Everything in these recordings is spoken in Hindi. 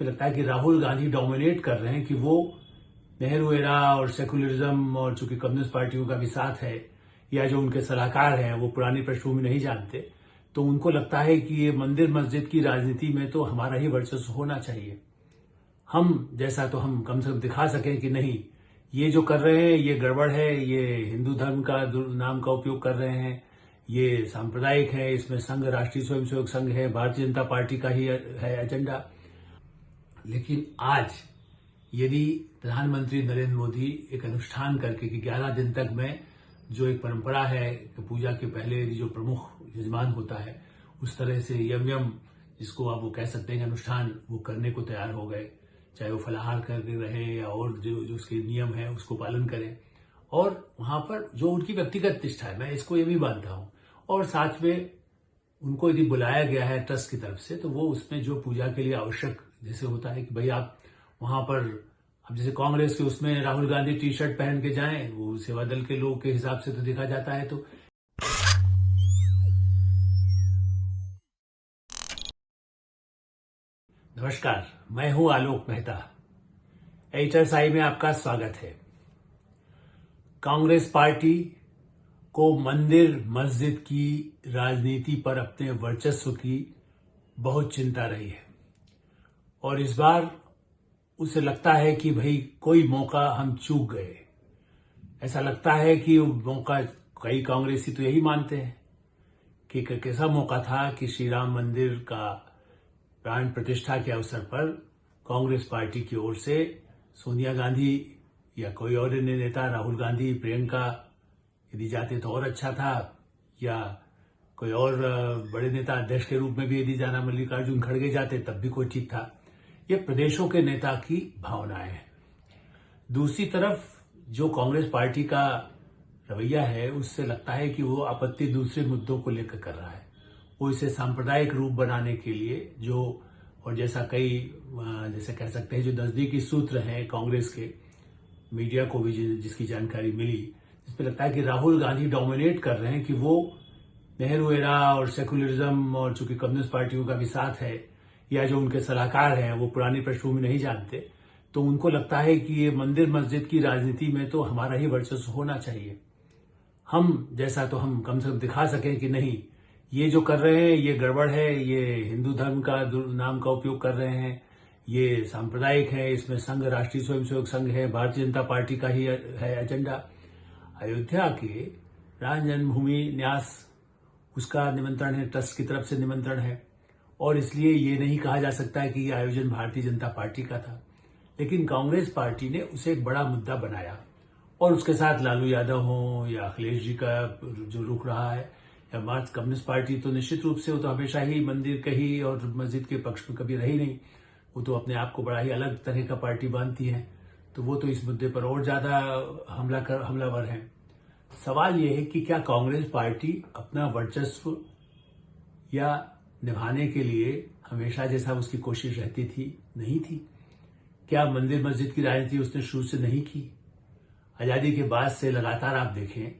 इसमें लगता है कि राहुल गांधी डोमिनेट कर रहे हैं कि वो नेहरू एरा और सेकुलरिज्म और चूंकि कम्युनिस्ट पार्टियों का भी साथ है, या जो उनके सलाहकार हैं वो पुरानी पृष्ठभूमि नहीं जानते, तो उनको लगता है कि ये मंदिर मस्जिद की राजनीति में तो हमारा ही वर्चस्व होना चाहिए। हम जैसा तो हम कम से कम दिखा सकें कि नहीं, ये जो कर रहे हैं ये गड़बड़ है, ये हिंदू धर्म का नाम का उपयोग कर रहे हैं, ये सांप्रदायिक है, इसमें संघ, राष्ट्रीय स्वयंसेवक संघ है, भारतीय जनता पार्टी का ही है एजेंडा। लेकिन आज यदि प्रधानमंत्री नरेंद्र मोदी एक अनुष्ठान करके कि 11 दिन तक में जो एक परंपरा है कि पूजा के पहले जो प्रमुख यजमान होता है, उस तरह से यम जिसको आप वो कह सकते हैं अनुष्ठान, वो करने को तैयार हो गए, चाहे वो फलाहार करके रहे या और जो उसके नियम है उसको पालन करें, और वहां पर जो उनकी व्यक्तिगत निष्ठा है, मैं इसको ये भी मानता हूं, और साथ में उनको यदि बुलाया गया है ट्रस्ट की तरफ से, तो वो उसमें जो पूजा के लिए आवश्यक जैसे होता है कि भाई आप वहां पर, अब जैसे कांग्रेस के उसमें राहुल गांधी टी शर्ट पहन के जाएं, वो सेवा दल के लोग के हिसाब से तो देखा जाता है। तो नमस्कार, मैं हूं आलोक मेहता। HSI में आपका स्वागत है। कांग्रेस पार्टी को मंदिर मस्जिद की राजनीति पर अपने वर्चस्व की बहुत चिंता रही है, और इस बार उसे लगता है कि भाई कोई मौका हम चूक गए। ऐसा लगता है कि वो मौका, कई कांग्रेसी तो यही मानते हैं कि एक ऐसा मौका था कि श्री राम मंदिर का प्राण प्रतिष्ठा के अवसर पर कांग्रेस पार्टी की ओर से सोनिया गांधी या कोई और नेता, राहुल गांधी, प्रियंका यदि जाते तो और अच्छा था, या कोई और बड़े नेता अध्यक्ष के रूप में भी यदि जाना, मल्लिकार्जुन खड़गे जाते तब भी कोई ठीक था। ये प्रदेशों के नेता की भावनाएं हैं। दूसरी तरफ जो कांग्रेस पार्टी का रवैया है, उससे लगता है कि वो आपत्ति दूसरे मुद्दों को लेकर कर रहा है। वो इसे सांप्रदायिक रूप बनाने के लिए जो, और जैसा कई जैसे कह सकते हैं जो नजदीकी सूत्र हैं कांग्रेस के, मीडिया को भी जिसकी जानकारी मिली, जिसमें लगता है कि राहुल गांधी डोमिनेट कर रहे हैं कि वो नेहरू एरा और सेकुलरिज्म और चूंकि कम्युनिस्ट पार्टियों का भी साथ है, या जो उनके सलाहकार हैं वो पुरानी पृष्ठभूमि नहीं जानते, तो उनको लगता है कि ये मंदिर मस्जिद की राजनीति में तो हमारा ही वर्चस्व होना चाहिए। हम जैसा तो हम कम से कम दिखा सकें कि नहीं, ये जो कर रहे हैं ये गड़बड़ है, ये हिंदू धर्म का नाम का उपयोग कर रहे हैं, ये सांप्रदायिक है, इसमें संघ, राष्ट्रीय स्वयंसेवक संघ है, भारतीय जनता पार्टी का ही है एजेंडा। अयोध्या के राम जन्मभूमि न्यास, उसका निमंत्रण है, ट्रस्ट की तरफ से निमंत्रण है, और इसलिए ये नहीं कहा जा सकता है कि ये आयोजन भारतीय जनता पार्टी का था। लेकिन कांग्रेस पार्टी ने उसे एक बड़ा मुद्दा बनाया, और उसके साथ लालू यादव हो या अखिलेश जी का जो रुख रहा है, या मार्क्स कम्युनिस्ट पार्टी, तो निश्चित रूप से वो तो हमेशा ही मंदिर के ही और मस्जिद के पक्ष में कभी रही नहीं। वो तो अपने आप को बड़ा ही अलग तरह का पार्टी मानती है, तो वो तो इस मुद्दे पर और ज्यादा हमलावर है। सवाल ये है कि क्या कांग्रेस पार्टी अपना वर्चस्व या निभाने के लिए हमेशा जैसा उसकी कोशिश रहती थी, नहीं थी? क्या मंदिर मस्जिद की राजनीति उसने शुरू से नहीं की? आजादी के बाद से लगातार आप देखें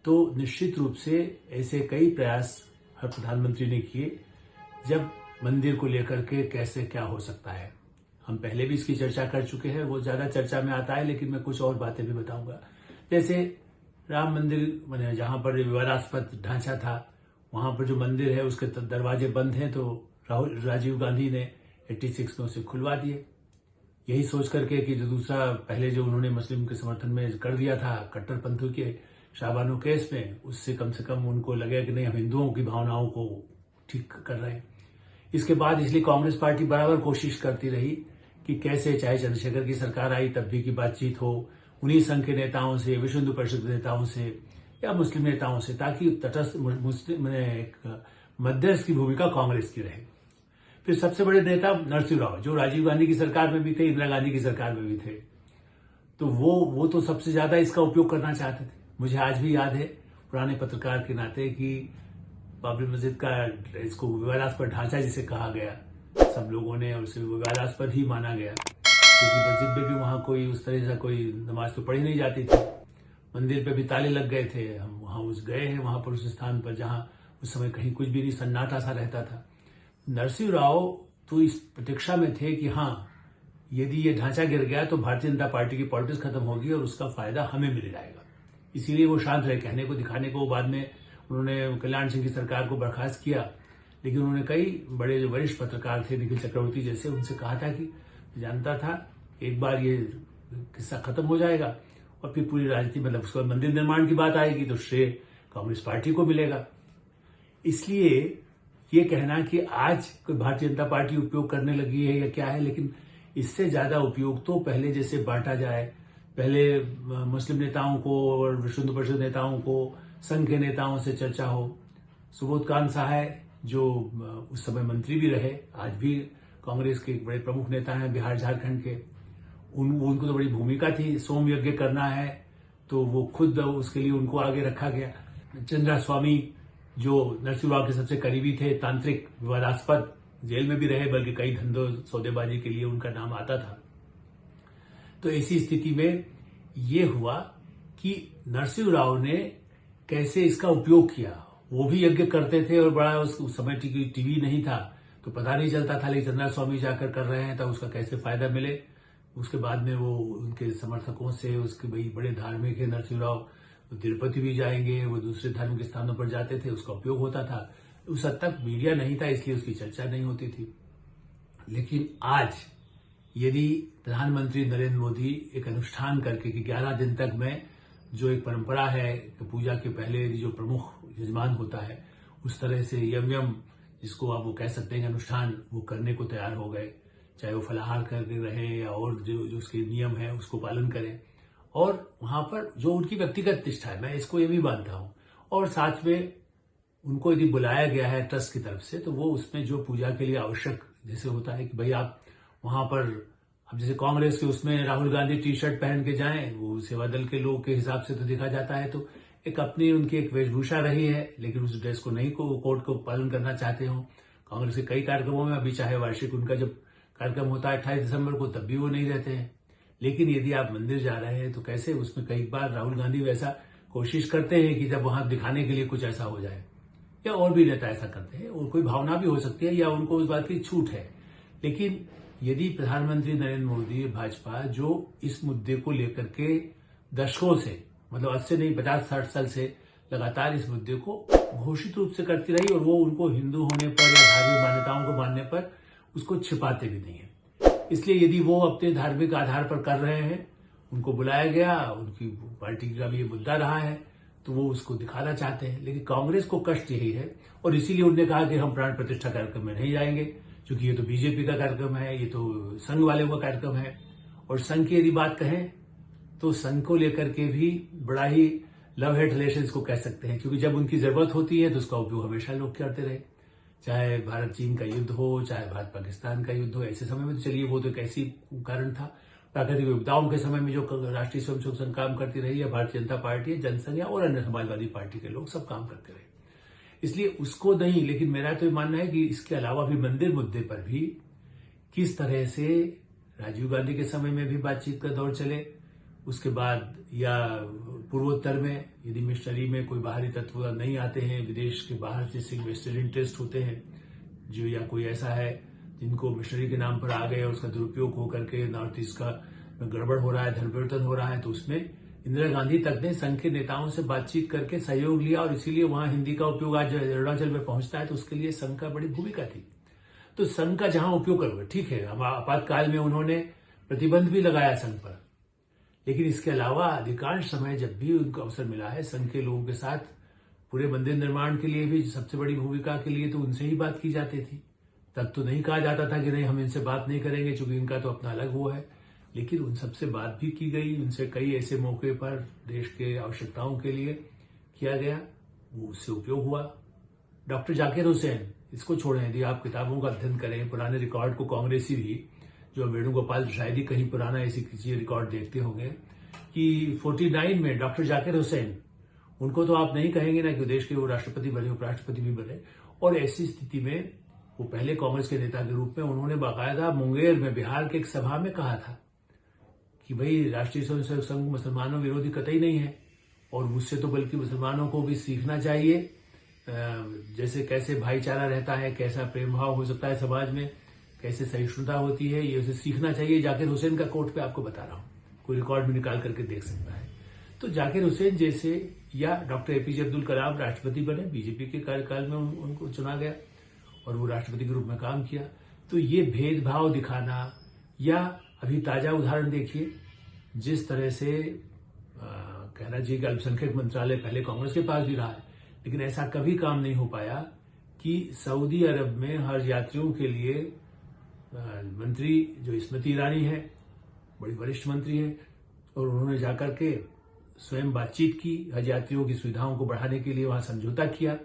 तो निश्चित रूप से ऐसे कई प्रयास हर प्रधानमंत्री ने किए जब मंदिर को लेकर के कैसे क्या हो सकता है। हम पहले भी इसकी चर्चा कर चुके हैं, वो ज्यादा चर्चा में आता है, लेकिन मैं कुछ और बातें भी बताऊंगा। जैसे राम मंदिर मैंने जहां पर विवादास्पद ढांचा था, वहां पर जो मंदिर है उसके दरवाजे बंद हैं, तो राजीव गांधी ने 86 में उसे खुलवा दिए, यही सोच करके कि जो दूसरा पहले जो उन्होंने मुस्लिम के समर्थन में कर दिया था कट्टरपंथी के शाहबानो केस में, उससे कम से कम उनको लगे कि नहीं, हम हिंदुओं की भावनाओं को ठीक कर रहे हैं। इसके बाद इसलिए कांग्रेस पार्टी बराबर कोशिश करती रही कि कैसे, चाहे चंद्रशेखर की सरकार आई तब भी की बातचीत हो उन्हीं संघ के नेताओं से, विश्व हिंदू परिषद के नेताओं से या मुस्लिम नेताओं से, ताकि तटस्थ मुस्लिम एक मध्यस्थ की भूमिका कांग्रेस की रहे। फिर सबसे बड़े नेता नरसिंह राव, जो राजीव गांधी की सरकार में भी थे, इंदिरा गांधी की सरकार में भी थे, तो वो तो सबसे ज्यादा इसका उपयोग करना चाहते थे। मुझे आज भी याद है पुराने पत्रकार के नाते कि बाबरी मस्जिद का इसको विवादास्पद ढांचा जिसे कहा गया, सब लोगों ने उसे विवादास्पद ही माना गया, क्योंकि मस्जिद में भी वहां कोई उस तरह से कोई नमाज तो पढ़ी नहीं जाती थी, मंदिर पे भी ताले लग गए थे। हम वहां गए हैं, वहां पर उस स्थान पर जहां उस समय कहीं कुछ भी नहीं, सन्नाटा सा रहता था। नरसिंह राव तो इस प्रतीक्षा में थे कि हाँ, यदि ये ढांचा गिर गया तो भारतीय जनता पार्टी की पॉलिटिक्स खत्म होगी और उसका फायदा हमें मिल जाएगा। इसीलिए वो शांत रहे, कहने को दिखाने को। बाद में उन्होंने कल्याण सिंह की सरकार को बर्खास्त किया, लेकिन उन्होंने कई बड़े जो वरिष्ठ पत्रकार थे, निखिल चक्रवर्ती जैसे, उनसे कहा था कि जानता था एक बार ये किस्सा खत्म हो जाएगा और फिर पूरी राजनीति, मतलब उसके बाद मंदिर निर्माण की बात आएगी तो श्रेय कांग्रेस पार्टी को मिलेगा। इसलिए ये कहना कि आज कोई भारतीय जनता पार्टी उपयोग करने लगी है या क्या है, लेकिन इससे ज्यादा उपयोग तो पहले जैसे बांटा जाए, पहले मुस्लिम नेताओं को और विश्व हिंदू परिषद नेताओं को, संघ के नेताओं से चर्चा हो। सुबोध कांत सहाय जो उस समय मंत्री भी रहे, आज भी कांग्रेस के एक बड़े प्रमुख नेता हैं बिहार झारखंड के, उनको तो बड़ी भूमिका थी। सोम यज्ञ करना है तो वो खुद उसके लिए उनको आगे रखा गया। चंद्रा स्वामी जो नरसिंह राव के सबसे करीबी थे, तांत्रिक, विवादास्पद, जेल में भी रहे, बल्कि कई धंधों सौदेबाजी के लिए उनका नाम आता था। तो ऐसी स्थिति में ये हुआ कि नरसिंह राव ने कैसे इसका उपयोग किया। वो भी यज्ञ करते थे और बड़ा उस समय टीवी नहीं था तो पता नहीं चलता था, लेकिन चंद्रा स्वामी जाकर कर रहे हैं तो उसका कैसे फायदा मिले। उसके बाद में वो उनके समर्थकों से, उसके भाई बड़े धार्मिक है नरसिंह राव, तिरुपति भी जाएंगे, वो दूसरे धार्मिक स्थानों पर जाते थे, उसका उपयोग होता था। उस हद तक मीडिया नहीं था, इसलिए उसकी चर्चा नहीं होती थी। लेकिन आज यदि प्रधानमंत्री नरेंद्र मोदी एक अनुष्ठान करके कि 11 दिन तक में, जो एक परंपरा है कि पूजा के पहले जो प्रमुख यजमान होता है, उस तरह से यम जिसको आप वो कह सकते हैं अनुष्ठान, वो करने को तैयार हो गए, चाहे वो फलाहार करके रहे या और जो उसके नियम है उसको पालन करें। और वहां पर जो उनकी व्यक्तिगत निष्ठा है, मैं इसको ये भी मानता हूं, और साथ में उनको यदि बुलाया गया है ट्रस्ट की तरफ से तो वो उसमें जो पूजा के लिए आवश्यक, जैसे होता है कि भाई आप वहां पर, अब जैसे कांग्रेस के उसमें राहुल गांधी टी शर्ट पहन के जाएं, वो सेवा दल के लोग के हिसाब से तो देखा जाता है, तो एक अपनी उनकी एक वेशभूषा रही है, लेकिन उस ड्रेस को नहीं कोड को पालन करना चाहते हो। कांग्रेस के कई कार्यक्रमों में अभी, चाहे वार्षिक उनका जब कार्यक्रम होता है 28 दिसंबर को, तब भी वो नहीं रहते हैं। लेकिन यदि आप मंदिर जा रहे हैं तो कैसे, उसमें कई बार राहुल गांधी वैसा कोशिश करते हैं कि जब वहां दिखाने के लिए कुछ ऐसा हो जाए, या और भी नेता ऐसा करते हैं, और कोई भावना भी हो सकती है या उनको उस बात की छूट है। लेकिन यदि प्रधानमंत्री नरेंद्र मोदी, भाजपा, जो इस मुद्दे को लेकर के दशकों से, मतलब 80 से नहीं 50-60 साल से लगातार इस मुद्दे को घोषित रूप से करती रही, और वो उनको हिंदू होने पर या धार्मिक मान्यताओं को मानने पर उसको छिपाते भी नहीं है। इसलिए यदि वो अपने धार्मिक आधार पर कर रहे हैं, उनको बुलाया गया, उनकी पार्टी का भी ये मुद्दा रहा है, तो वो उसको दिखाना चाहते हैं। लेकिन कांग्रेस को कष्ट यही है, और इसीलिए उन्होंने कहा कि हम प्राण प्रतिष्ठा कार्यक्रम में नहीं जाएंगे, क्योंकि ये तो बीजेपी का कार्यक्रम है, ये तो संघ वाले का कार्यक्रम है। और संघ की यदि बात कहें तो संघ को लेकर के भी बड़ा ही लव हेट रिलेशन को कह सकते हैं, क्योंकि जब उनकी जरूरत होती है तो उसका उपयोग हमेशा लोग करते रहे, चाहे भारत चीन का युद्ध हो, चाहे भारत पाकिस्तान का युद्ध हो। ऐसे समय में तो चलिए वो तो एक ऐसी कारण था, प्राकृतिक विपदाओं के समय में जो राष्ट्रीय स्वयं सेवक संघ काम करती रही, या भारतीय जनता पार्टी, जनसंघ या और अन्य समाजवादी पार्टी के लोग सब काम करते रहे, इसलिए उसको नहीं। लेकिन मेरा तो ये मानना है कि इसके अलावा भी मंदिर मुद्दे पर भी किस तरह से राजीव गांधी के समय में भी बातचीत का दौर चले, उसके बाद या पूर्वोत्तर में यदि मिशनरी में कोई बाहरी तत्व नहीं आते हैं, विदेश के बाहर जैसे वेस्टेड इंटरेस्ट होते हैं जो, या कोई ऐसा है जिनको मिशनरी के नाम पर आ गए और उसका दुरुपयोग होकर के नॉर्थ ईस्ट का गड़बड़ हो रहा है, धन परिवर्तन हो रहा है, तो उसमें इंदिरा गांधी तक ने संघ के नेताओं से बातचीत करके सहयोग लिया, और इसीलिए वहां हिंदी का उपयोग आज अरुणाचल में पहुंचता है, तो उसके लिए संघ का बड़ी भूमिका थी। तो संघ का जहां उपयोग करोगे, ठीक है, आपातकाल में उन्होंने प्रतिबंध भी लगाया संघ पर, लेकिन इसके अलावा अधिकांश समय जब भी उनको अवसर मिला है संघ के लोगों के साथ, पूरे मंदिर निर्माण के लिए भी सबसे बड़ी भूमिका के लिए तो उनसे ही बात की जाती थी। तब तो नहीं कहा जाता था कि नहीं हम इनसे बात नहीं करेंगे, क्योंकि इनका तो अपना अलग वो है, लेकिन उन सबसे बात भी की गई। उनसे कई ऐसे मौके पर देश के आवश्यकताओं के लिए किया गया, वो उससे उपयोग हुआ। डॉक्टर जाकिर हुसैन, इसको छोड़ें, यदि आप किताबों का अध्ययन करें, पुराने रिकॉर्ड को, कांग्रेसी भी, जो वेणुगोपाल शायद ही कहीं पुराना ऐसी किसी रिकॉर्ड देखते होंगे कि 49 में डॉक्टर जाकिर हुसैन, उनको तो आप नहीं कहेंगे ना कि देश के वो राष्ट्रपति बने, उपराष्ट्रपति भी बने, और ऐसी स्थिति में वो पहले कांग्रेस के नेता के रूप में उन्होंने बाकायदा मुंगेर में, बिहार के एक सभा में कहा था कि भाई राष्ट्रीय स्वयं सेवक संघ मुसलमानों विरोधी कतई नहीं है, और मुझसे तो बल्कि मुसलमानों को भी सीखना चाहिए जैसे कैसे भाईचारा रहता है, कैसा प्रेम भाव हो सकता है समाज में, कैसे सहिष्णुता होती है, ये उसे सीखना चाहिए। जाकिर हुसैन का कोट पे आपको बता रहा हूं, कोई रिकॉर्ड में निकाल करके देख सकता है। तो जाकिर हुसैन जैसे, या डॉक्टर एपीजे अब्दुल कलाम राष्ट्रपति बने, बीजेपी के कार्यकाल में उनको चुना गया और वो राष्ट्रपति के रूप में काम किया। तो ये भेदभाव दिखाना, या अभी ताजा उदाहरण देखिए, जिस तरह से कहना चाहिए कि अल्पसंख्यक मंत्रालय पहले कांग्रेस के पास भी रहा है, लेकिन ऐसा कभी काम नहीं हो पाया कि सऊदी अरब में हज यात्रियों के लिए मंत्री जो स्मृति ईरानी है, बड़ी वरिष्ठ मंत्री है, और उन्होंने जाकर के स्वयं बातचीत की, हज यात्रियों की सुविधाओं को बढ़ाने के लिए वहां समझौता किया,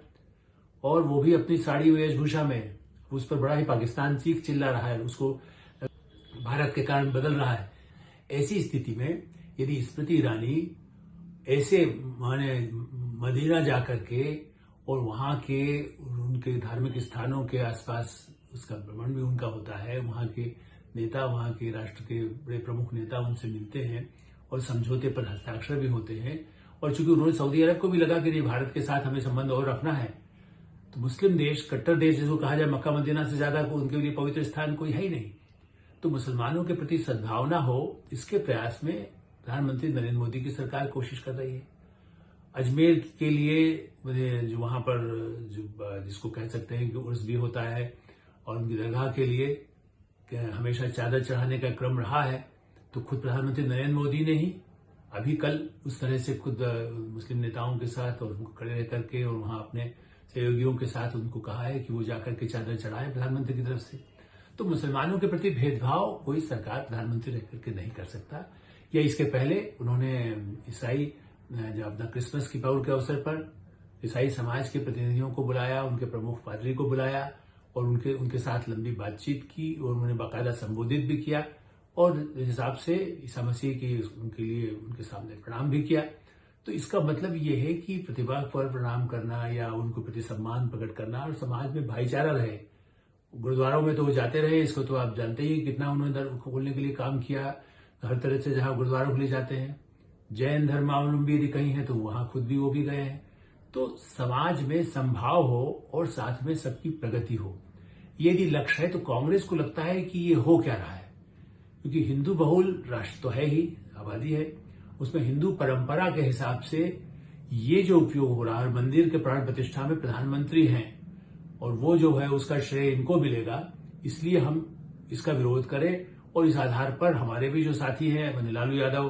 और वो भी अपनी साड़ी वेशभूषा में। उस पर बड़ा ही पाकिस्तान चीख चिल्ला रहा है, उसको भारत के कारण बदल रहा है। ऐसी स्थिति में यदि स्मृति ईरानी ऐसे माने मदीना जाकर के और वहां के उनके धार्मिक स्थानों के आसपास उसका भ्रमण भी उनका होता है, वहां के नेता, वहां के राष्ट्र के बड़े प्रमुख नेता उनसे मिलते हैं और समझौते पर हस्ताक्षर भी होते हैं, और चूंकि उन्होंने सऊदी अरब को भी लगा कि नहीं, भारत के साथ हमें संबंध और रखना है, तो मुस्लिम देश, कट्टर देश जिसको कहा जाए, मक्का मदीना से ज्यादा उनके लिए पवित्र स्थान कोई है ही नहीं। तो मुसलमानों के प्रति सद्भावना हो, इसके प्रयास में प्रधानमंत्री नरेंद्र मोदी की सरकार कोशिश कर रही है। अजमेर के लिए जो वहां पर जिसको कह सकते हैं कि उर्स भी होता है, और उनकी दरगाह के लिए हमेशा चादर चढ़ाने का क्रम रहा है, तो खुद प्रधानमंत्री नरेंद्र मोदी ने ही अभी कल उस तरह से खुद मुस्लिम नेताओं के साथ और उनको खड़े रह करके और वहां अपने सहयोगियों के साथ उनको कहा है कि वो जाकर के चादर चढ़ाएं प्रधानमंत्री की तरफ से। तो मुसलमानों के प्रति भेदभाव कोई सरकार, प्रधानमंत्री रह करके नहीं कर सकता। या इसके पहले उन्होंने ईसाई, जब अपना क्रिसमस की पर्व के अवसर पर ईसाई समाज के प्रतिनिधियों को बुलाया, उनके प्रमुख पादरी को बुलाया और उनके साथ लंबी बातचीत की, और उन्होंने बाकायदा संबोधित भी किया, और इस हिसाब से ईसा मसीह की उनके लिए उनके सामने प्रणाम भी किया। तो इसका मतलब ये है कि प्रतिभा पर प्रणाम करना या उनको प्रति सम्मान प्रकट करना, और समाज में भाईचारा रहे। गुरुद्वारों में तो वो जाते रहे, इसको तो आप जानते ही कितना उन्होंने धर्म खोलने के लिए काम किया, हर तरह से जहां गुरुद्वारों के लिए जाते हैं। जैन धर्मावलंबी यदि कहीं है तो वहां खुद भी वो भी गए हैं। तो समाज में संभाव हो और साथ में सबकी प्रगति हो, ये यदि लक्ष्य है, तो कांग्रेस को लगता है कि ये हो क्या रहा है, क्योंकि हिंदू बहुल राष्ट्र तो है ही, आबादी है, उसमें हिंदू परंपरा के हिसाब से ये जो उपयोग हो रहा है, मंदिर के प्राण प्रतिष्ठा में प्रधानमंत्री हैं और वो जो है उसका श्रेय इनको मिलेगा, इसलिए हम इसका विरोध करें। और इस आधार पर हमारे भी जो साथी हैं, मैंने लालू यादव,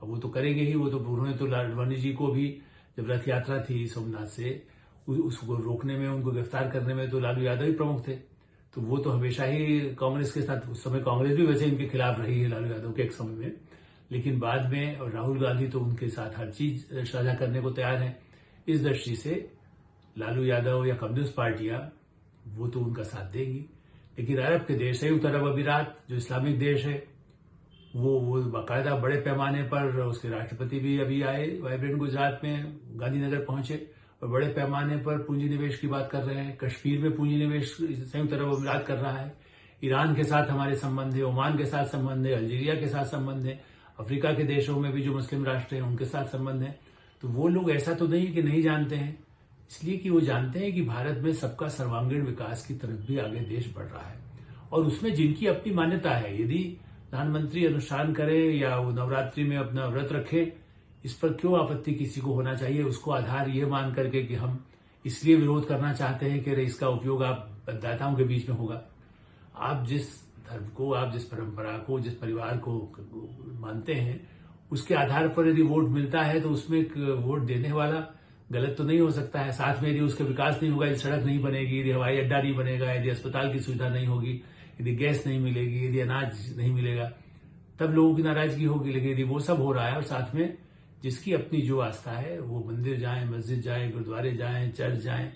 अब वो तो करेंगे ही, वो तो उन्होंने तो लाडवानी जी को भी, जब रथ यात्रा थी सोमनाथ से, उसको रोकने में, उनको गिरफ्तार करने में तो लालू यादव ही प्रमुख थे। तो वो तो हमेशा ही कांग्रेस के साथ, उस समय कांग्रेस भी वैसे इनके खिलाफ रही है लालू यादव के एक समय में, लेकिन बाद में, और राहुल गांधी तो उनके साथ हर चीज साझा करने को तैयार है। इस दृष्टि से लालू यादव या कम्युनिस्ट पार्टियां वो तो उनका साथ देगी, लेकिन अरब के देश, संयुक्त अरब अमीरात जो इस्लामिक देश है, वो बाकायदा बड़े पैमाने पर, उसके राष्ट्रपति भी अभी आए, वाइब्रेंट गुजरात में गांधीनगर पहुंचे, और बड़े पैमाने पर पूंजी निवेश की बात कर रहे हैं। कश्मीर में पूंजी निवेश संयुक्त अरब अमीरात कर रहा है। ईरान के साथ हमारे संबंध है, ओमान के साथ संबंध है, अल्जीरिया के साथ संबंध है, अफ्रीका के देशों में भी जो मुस्लिम राष्ट्र हैं उनके साथ संबंध है। तो वो लोग ऐसा तो नहीं कि नहीं जानते हैं, इसलिए कि वो जानते हैं कि भारत में सबका सर्वांगीण विकास की तरफ भी आगे देश बढ़ रहा है, और उसमें जिनकी अपनी मान्यता है, यदि प्रधानमंत्री अनुष्ठान करे या वो नवरात्रि में अपना व्रत रखे, इस पर क्यों आपत्ति किसी को होना चाहिए। उसको आधार ये मान करके कि हम इसलिए विरोध करना चाहते हैं कि इसका उपयोग आप मतदाताओं के बीच में होगा। आप जिस धर्म को, आप जिस परंपरा को, जिस परिवार को मानते हैं, उसके आधार पर यदि वोट मिलता है तो उसमें वोट देने वाला गलत तो नहीं हो सकता है। साथ में यदि उसका विकास नहीं होगा, यदि सड़क नहीं बनेगी, यदि हवाई अड्डा नहीं बनेगा, यदि अस्पताल की सुविधा नहीं होगी, यदि गैस नहीं मिलेगी, यदि अनाज नहीं मिलेगा, तब लोगों की नाराजगी होगी। लेकिन यदि वो सब हो रहा है और साथ में जिसकी अपनी जो आस्था है, वो मंदिर जाए, मस्जिद जाए, गुरुद्वारे जाए, चर्च जाए,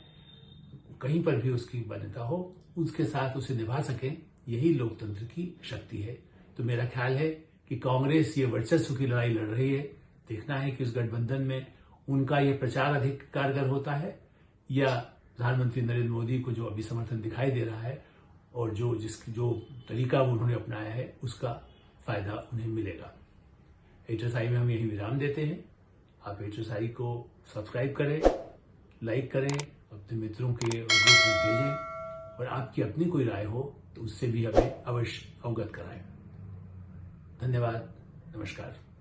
कहीं पर भी उसकी मान्यता हो, उसके साथ उसे निभा सके, यही लोकतंत्र की शक्ति है। तो मेरा ख्याल है कि कांग्रेस ये वर्चस्व की लड़ाई लड़ रही है। देखना है कि उस गठबंधन में उनका ये प्रचार अधिक कारगर होता है, या प्रधानमंत्री नरेंद्र मोदी को जो अभी समर्थन दिखाई दे रहा है और जो तरीका उन्होंने अपनाया है, उसका फायदा उन्हें मिलेगा। एचएसआई में हम यही विराम देते हैं। आप एचएसआई को सब्सक्राइब करें, लाइक करें, अपने मित्रों के ग्रुप में भेजें, और आपकी अपनी कोई राय हो तो उससे भी हमें अवश्य अवगत कराएं। धन्यवाद। नमस्कार।